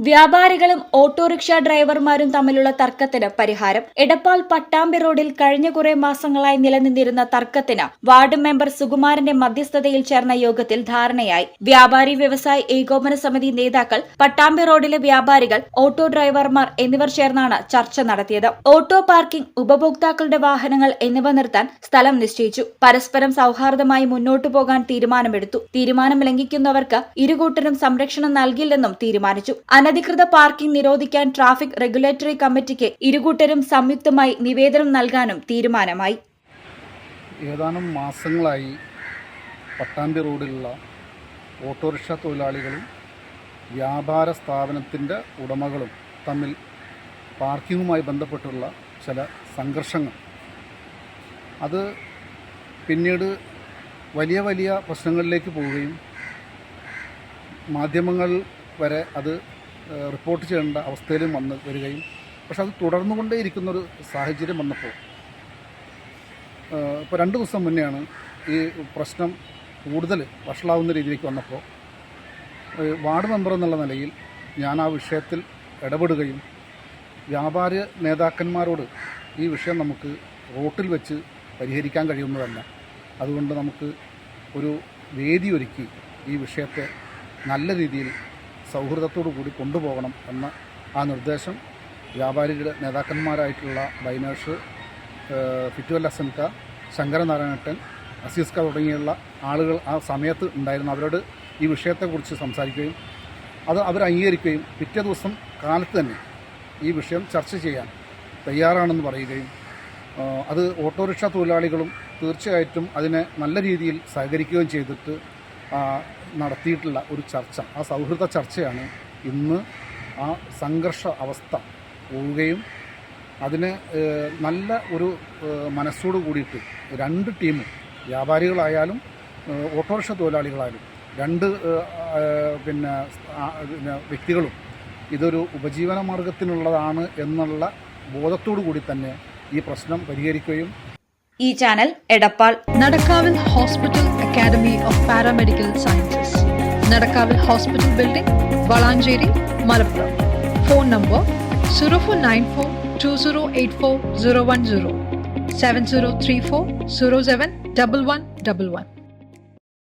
വ്യാപാരികളും ഓട്ടോറിക്ഷ ഡ്രൈവർമാരും തമ്മിലുള്ള തർക്കത്തിന് പരിഹാരം. എടപ്പാൾ പട്ടാമ്പി റോഡിൽ കഴിഞ്ഞ കുറെ മാസങ്ങളായി നിലനിന്നിരുന്ന തർക്കത്തിന് വാർഡ് മെമ്പർ സുകുമാരന്റെ മധ്യസ്ഥതയിൽ ചേർന്ന യോഗത്തിൽ ധാരണയായി. വ്യാപാരി വ്യവസായ ഏകോപന സമിതി നേതാക്കൾ, പട്ടാമ്പി റോഡിലെ വ്യാപാരികൾ, ഓട്ടോ ഡ്രൈവർമാർ എന്നിവർ ചേർന്നാണ് ചർച്ച നടത്തിയത്. ഓട്ടോ പാർക്കിംഗ്, ഉപഭോക്താക്കളുടെ വാഹനങ്ങൾ എന്നിവ നിർത്താൻ സ്ഥലം നിശ്ചയിച്ചു. പരസ്പരം സൌഹാർദ്ദമായി മുന്നോട്ടു പോകാൻ തീരുമാനമെടുത്തു. തീരുമാനം ലംഘിക്കുന്നവർക്ക് ഇരുകൂട്ടരും സംരക്ഷണം നൽകില്ലെന്നും തീരുമാനിച്ചു. അനധികൃത പാർക്കിംഗ് നിരോധിക്കാൻ ട്രാഫിക് റെഗുലേറ്ററി കമ്മിറ്റിക്ക് ഇരുകൂട്ടരും സംയുക്തമായി നിവേദനം നൽകാനും തീരുമാനമായി. ഏതാനും മാസങ്ങളായി പട്ടാമ്പി റോഡിലുള്ള ഓട്ടോറിക്ഷ തൊഴിലാളികളും വ്യാപാര സ്ഥാപനത്തിൻ്റെ ഉടമകളും തമ്മിൽ പാർക്കിങ്ങുമായി ബന്ധപ്പെട്ടുള്ള ചില സംഘർഷങ്ങൾ, അത് പിന്നീട് വലിയ വലിയ പ്രശ്നങ്ങളിലേക്ക് പോവുകയും മാധ്യമങ്ങൾ വരെ അത് റിപ്പോർട്ട് ചെയ്യേണ്ട അവസ്ഥയിലും വരികയും, പക്ഷെ അത് തുടർന്നുകൊണ്ടേയിരിക്കുന്നൊരു സാഹചര്യം വന്നപ്പോൾ, ഇപ്പോൾ 2 ദിവസം മുന്നെയാണ് ഈ പ്രശ്നം കൂടുതൽ വഷളാവുന്ന രീതിയിലേക്ക് വന്നപ്പോൾ വാർഡ് മെമ്പർ എന്നുള്ള നിലയിൽ ഞാൻ ആ വിഷയത്തിൽ ഇടപെടുകയും വ്യാപാര നേതാക്കന്മാരോട് ഈ വിഷയം നമുക്ക് റോട്ടിൽ വെച്ച് പരിഹരിക്കാൻ കഴിയുന്നതല്ല, അതുകൊണ്ട് നമുക്ക് ഒരു വേദി ഒരുക്കി ഈ വിഷയത്തെ നല്ല രീതിയിൽ സൗഹൃദത്തോടു കൂടി കൊണ്ടുപോകണം എന്ന ആ നിർദ്ദേശം വ്യാപാരികളുടെ നേതാക്കന്മാരായിട്ടുള്ള ബൈനേഴ്സ്, ഫിറ്റുവൽ അസൻക, ശങ്കരനാരായണട്ടൻ, അസീസ്ക തുടങ്ങിയുള്ള ആളുകൾ ആ സമയത്ത് ഉണ്ടായിരുന്നു. അവരോട് ഈ വിഷയത്തെക്കുറിച്ച് സംസാരിക്കുകയും അത് അവർ അംഗീകരിക്കുകയും പിറ്റേ ദിവസം കാലത്ത് തന്നെ ഈ വിഷയം ചർച്ച ചെയ്യാൻ തയ്യാറാണെന്ന് പറയുകയും, അത് ഓട്ടോറിക്ഷ തൊഴിലാളികളും തീർച്ചയായിട്ടും അതിനെ നല്ല രീതിയിൽ സഹകരിക്കുകയും ചെയ്തിട്ട് നടത്തിയിട്ടുള്ള ഒരു ചർച്ച, ആ സൗഹൃദ ചർച്ചയാണ് ഇന്ന് ആ സംഘർഷ അവസ്ഥ പോവുകയും അതിന് നല്ല ഒരു മനസ്സോട് കൂടിയിട്ട് 2 ടീമും, വ്യാപാരികളായാലും ഓട്ടോറിക്ഷ തൊഴിലാളികളായാലും 2 വ്യക്തികളും ഇതൊരു ഉപജീവന മാർഗത്തിനുള്ളതാണ് എന്നുള്ള ബോധത്തോടു കൂടി തന്നെ ഈ പ്രശ്നം പരിഹരിക്കുകയും. ഈ ചാനൽ എടപ്പാൾ നടക്കാവിൽ hospital academy of paramedical sciences, നടക്കാവിൽ hospital building, Valanchery, Malappuram. Phone number 04942084 010 7034 071111.